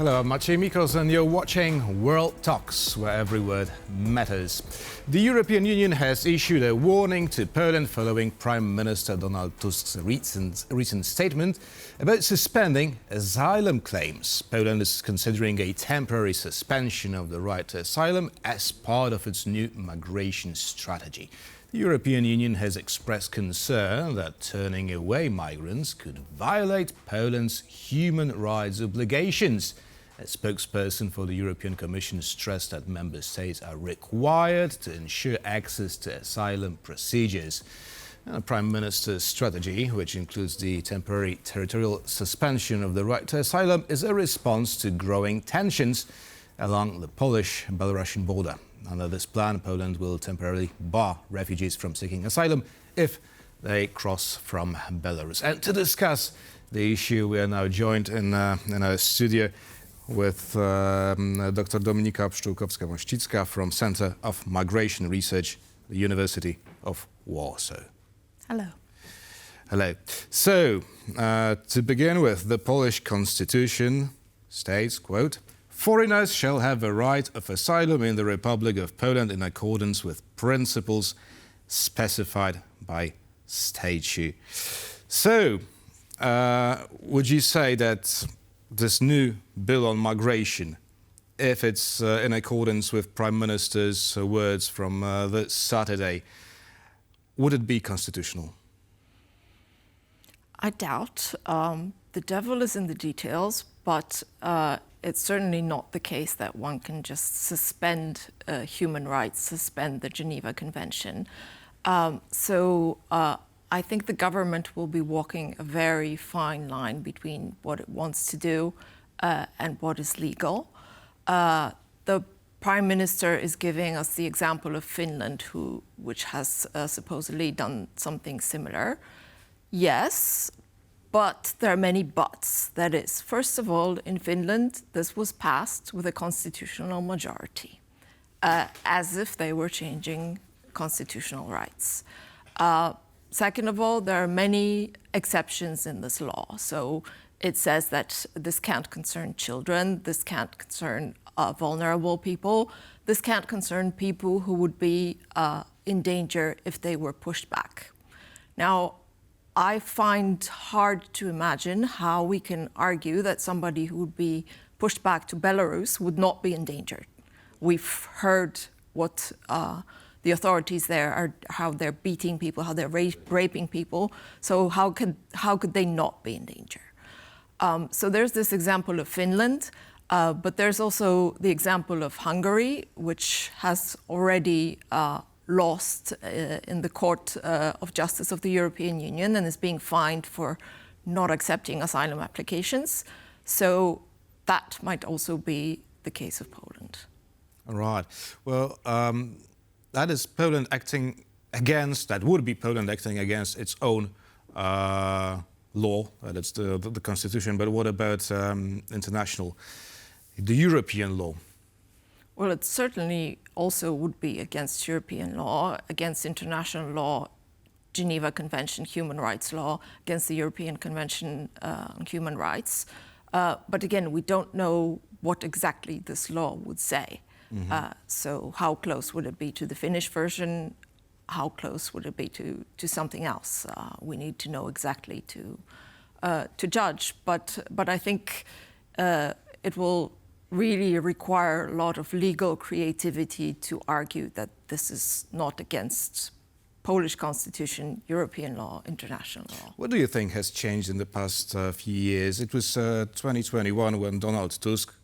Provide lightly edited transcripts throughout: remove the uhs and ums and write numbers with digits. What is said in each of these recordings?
Hello, I'm Maciej Mikos and you're watching World Talks, where every word matters. The European Union has issued a warning to Poland following Prime Minister Donald Tusk's recent statement about suspending asylum claims. Poland is considering a temporary suspension of the right to asylum as part of its new migration strategy. The European Union has expressed concern that turning away migrants could violate Poland's human rights obligations. A spokesperson for the European Commission stressed that member states are required to ensure access to asylum procedures. And the Prime Minister's strategy, which includes the temporary territorial suspension of the right to asylum, is a response to growing tensions along the Polish-Belarusian border. Under this plan, Poland will temporarily bar refugees from seeking asylum if they cross from Belarus. And to discuss the issue, we are now joined in our studio with Dr. Dominika Pszczółkowska-Mościcka from Center of Migration Research, the University of Warsaw. Hello. Hello. So, to begin with, the Polish constitution states, quote, "Foreigners shall have a right of asylum in the Republic of Poland in accordance with principles specified by statute." So, would you say that this new bill on migration, if it's in accordance with Prime Minister's words from this Saturday, would it be constitutional? I doubt. The devil is in the details, but it's certainly not the case that one can just suspend human rights, suspend the Geneva Convention. I think the government will be walking a very fine line between what it wants to do and what is legal. The Prime Minister is giving us the example of Finland, which has supposedly done something similar. Yes, but there are many buts. That is, first of all, in Finland, this was passed with a constitutional majority, as if they were changing constitutional rights. Second of all, there are many exceptions in this law. So it says that this can't concern children, this can't concern vulnerable people, this can't concern people who would be in danger if they were pushed back. Now, I find hard to imagine how we can argue that somebody who would be pushed back to Belarus would not be endangered. We've heard what the authorities there are, how they're beating people, how they're raping people. So how could they not be in danger? So there's this example of Finland, but there's also the example of Hungary, which has already lost in the Court of Justice of the European Union and is being fined for not accepting asylum applications. So that might also be the case of Poland. All right. Well, that is Poland acting against, that would be Poland acting against its own law, that's the constitution. But what about international, the European law? Well, it certainly also would be against European law, against international law, Geneva Convention, human rights law, against the European Convention on Human Rights. But again, we don't know what exactly this law would say. Mm-hmm. So how close would it be to the Finnish version? How close would it be to something else? We need to know exactly to judge. But I think it will really require a lot of legal creativity to argue that this is not against Polish constitution, European law, international law. What do you think has changed in the past few years? It was 2021 when Donald Tusk,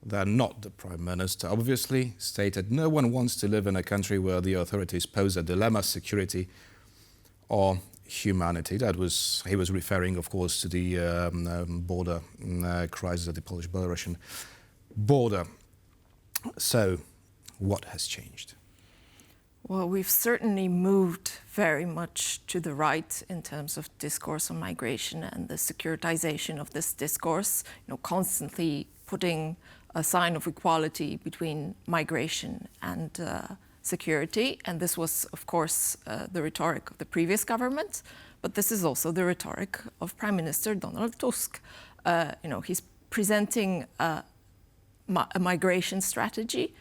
they're not the Prime Minister, obviously stated no one wants to live in a country where the authorities pose a dilemma, security or humanity. He was referring, of course, to the border crisis at the Polish-Belarusian border. So, what has changed? Well, we've certainly moved very much to the right in terms of discourse on migration and the securitization of this discourse, constantly putting a sign of equality between migration and security. And this was, of course, the rhetoric of the previous government, but this is also the rhetoric of Prime Minister Donald Tusk. He's presenting a migration strategy,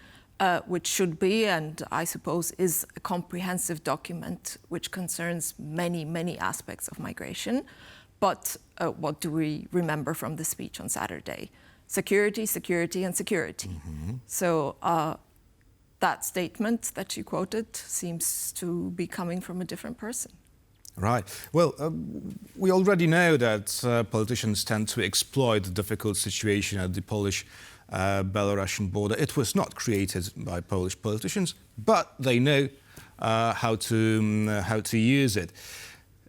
which should be, and I suppose is, a comprehensive document which concerns many, many aspects of migration. But what do we remember from the speech on Saturday? Security, security, and security. Mm-hmm. So that statement that you quoted seems to be coming from a different person. Right. Well, we already know that politicians tend to exploit the difficult situation at the Polish-Belarusian border. It was not created by Polish politicians, but they know how to use it.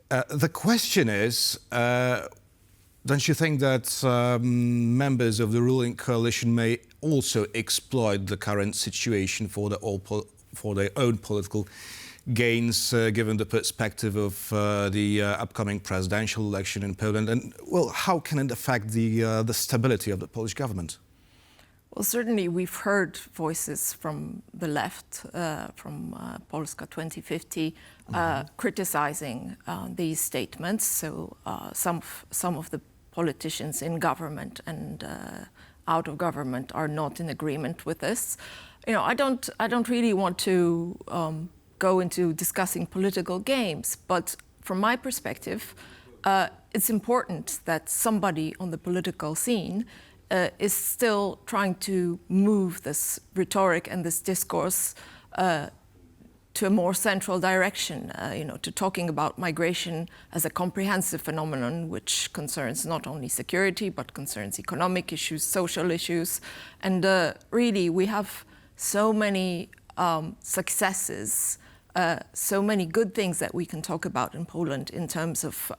The question is, don't you think that members of the ruling coalition may also exploit the current situation for their own political gains, given the perspective of the upcoming presidential election in Poland? And, well, how can it affect the stability of the Polish government? Well, certainly we've heard voices from the left, from Polska 2050, criticizing these statements. So some of the politicians in government and out of government are not in agreement with this. You know, I don't really want to go into discussing political games, but from my perspective, it's important that somebody on the political scene is still trying to move this rhetoric and this discourse to a more central direction, to talking about migration as a comprehensive phenomenon which concerns not only security but concerns economic issues, social issues. And really we have so many successes, so many good things that we can talk about in Poland in terms of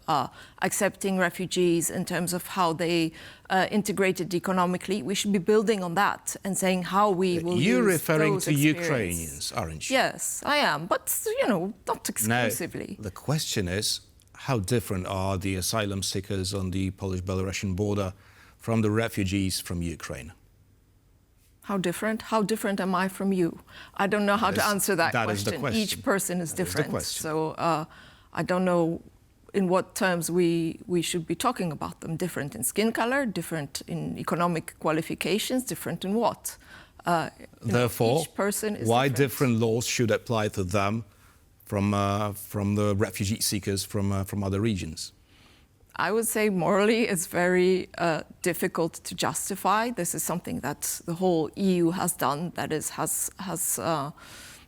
accepting refugees, in terms of how they integrated economically. We should be building on that and saying how we will You're use referring those to Ukrainians, aren't you? Yes, I am, but not exclusively. Now, the question is, how different are the asylum seekers on the Polish-Belarusian border from the refugees from Ukraine? How different? How different am I from you? I don't know how to answer that question. Is the question. Each person is different. So I don't know in what terms we should be talking about them. Different in skin color, different in economic qualifications, different in what? Therefore, each person is why different. different laws should apply to them from the refugee seekers from other regions? I would say morally it's very difficult to justify. This is something that the whole EU has done, that is, has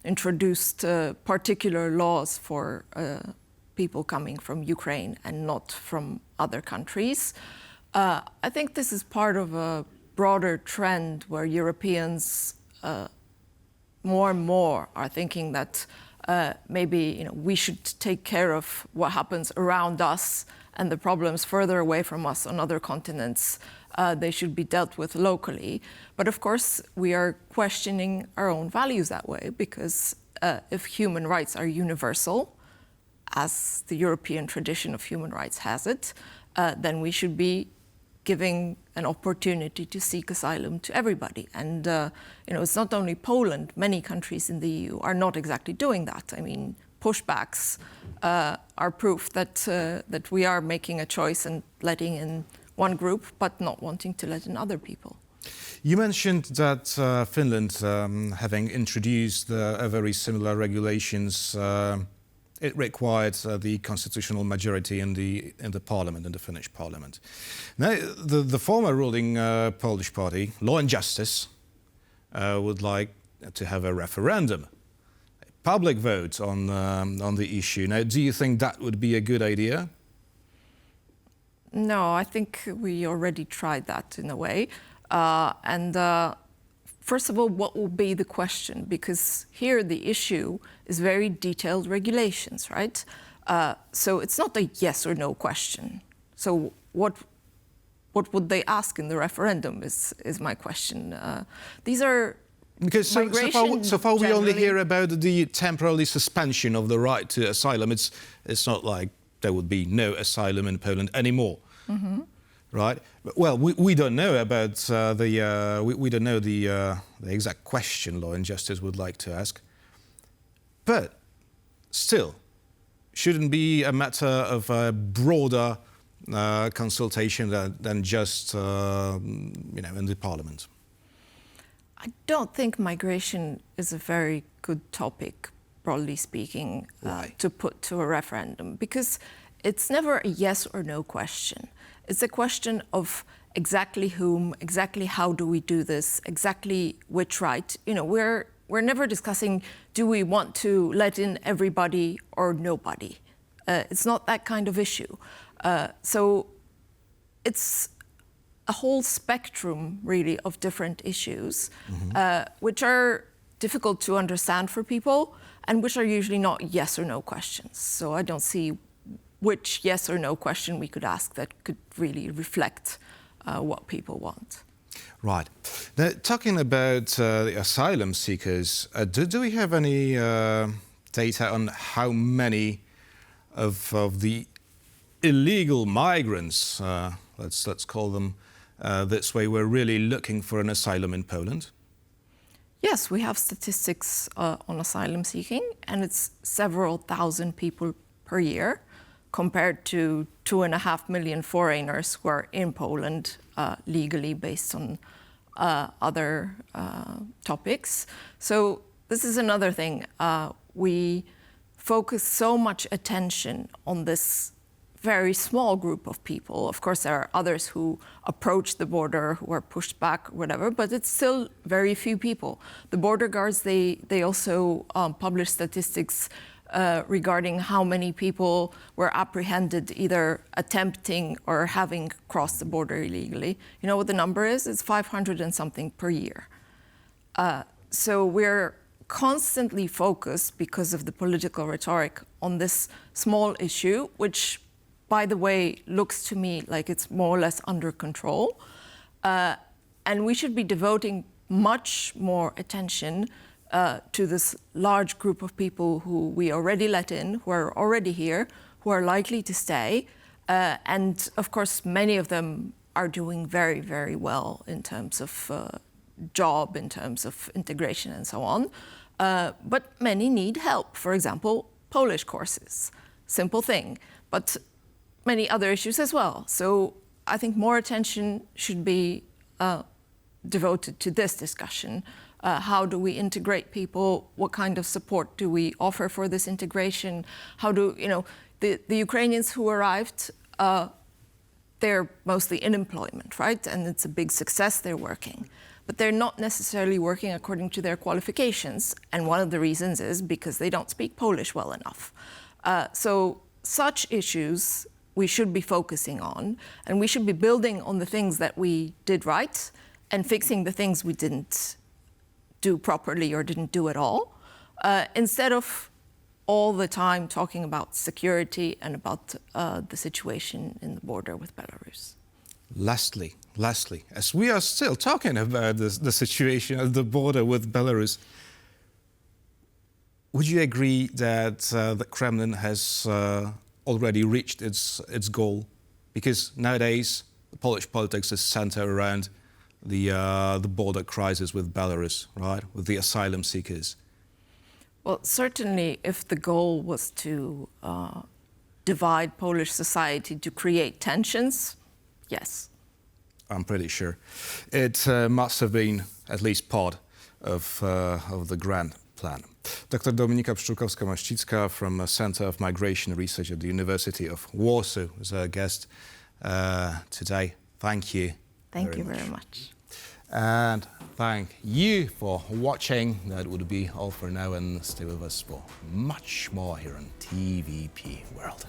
introduced particular laws for people coming from Ukraine and not from other countries. I think this is part of a broader trend where Europeans more and more are thinking that maybe we should take care of what happens around us, and the problems further away from us on other continents, they should be dealt with locally. But of course, we are questioning our own values that way, because if human rights are universal, as the European tradition of human rights has it, then we should be giving an opportunity to seek asylum to everybody. And it's not only Poland, many countries in the EU are not exactly doing that. I mean, pushbacks are proof that we are making a choice and letting in one group, but not wanting to let in other people. You mentioned that Finland, having introduced very similar regulations, it required the constitutional majority in the parliament, in the Finnish parliament. Now, the former ruling Polish party, Law and Justice, would like to have a referendum, public vote on the issue. Now, do you think that would be a good idea? No, I think we already tried that in a way. First of all, what will be the question? Because here the issue is very detailed regulations, right? So it's not a yes or no question. So what would they ask in the referendum is my question. These are Because so far we only hear about the temporary suspension of the right to asylum. It's not like there would be no asylum in Poland anymore, right? Well, we don't know about we don't know the exact question Law and Justice would like to ask, but still, shouldn't be a matter of a broader consultation than just in the Parliament. I don't think migration is a very good topic, broadly speaking, to put to a referendum, because it's never a yes or no question. It's a question of exactly whom, exactly how do we do this, exactly which right. You know, we're never discussing, do we want to let in everybody or nobody? It's not that kind of issue. So it's a whole spectrum, really, of different issues, which are difficult to understand for people and which are usually not yes or no questions. So I don't see which yes or no question we could ask that could really reflect what people want. Right. Now, talking about the asylum seekers, do we have any data on how many of the illegal migrants, let's call them this way, were really looking for an asylum in Poland? Yes, we have statistics on asylum seeking, and it's several thousand people per year, compared to 2.5 million foreigners who are in Poland legally based on other topics. So this is another thing. We focus so much attention on this very small group of people. Of course, there are others who approach the border, who are pushed back, whatever, but it's still very few people. The border guards, they also publish statistics regarding how many people were apprehended either attempting or having crossed the border illegally. You know what the number is? It's 500 and something per year. So we're constantly focused, because of the political rhetoric, on this small issue, which, by the way, looks to me like it's more or less under control. And we should be devoting much more attention to this large group of people who we already let in, who are already here, who are likely to stay. And of course, many of them are doing very, very well in terms of job, in terms of integration and so on. But many need help. For example, Polish courses, simple thing, but many other issues as well. So I think more attention should be devoted to this discussion. How do we integrate people? What kind of support do we offer for this integration? How do, you know, the Ukrainians who arrived, they're mostly in employment, right? And it's a big success, they're working. But they're not necessarily working according to their qualifications. And one of the reasons is because they don't speak Polish well enough. So such issues we should be focusing on, and we should be building on the things that we did right and fixing the things we didn't do properly or didn't do at all, instead of all the time talking about security and about the situation in the border with Belarus. Lastly, as we are still talking about the situation at the border with Belarus, would you agree that the Kremlin has already reached its goal? Because nowadays, the Polish politics is centered around the border crisis with Belarus, right, with the asylum seekers. Well, certainly if the goal was to divide Polish society, to create tensions, yes. I'm pretty sure. It must have been at least part of the grand plan. Dr. Dominika Pszczółkowska-Mościcka from the Center of Migration Research at the University of Warsaw is our guest today. Thank you. Thank you very much. And thank you for watching. That would be all for now, and stay with us for much more here on TVP World.